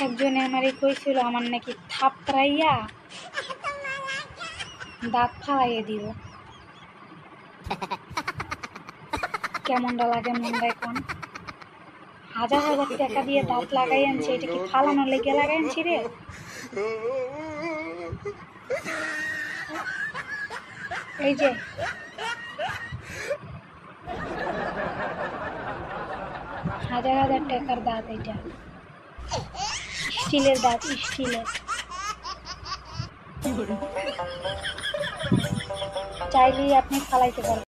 একজনে আমারে কইছিল আমার নাকি থাপড়াইয়া দাঁত ফালাইয়ে দিব। কেমনটা লাগে মনটা এখন? হাজার হাজার টাকা দিয়ে দাঁত লাগাই আনছি, এটা কি ফালানোর লেগে লাগাই আনছি রে? এই যে হাজার হাজার টাকার দাঁত, এটা স্টিলের দাঁত, স্টিলের। চাইলেই আপনি ফালাইতে পারবেন।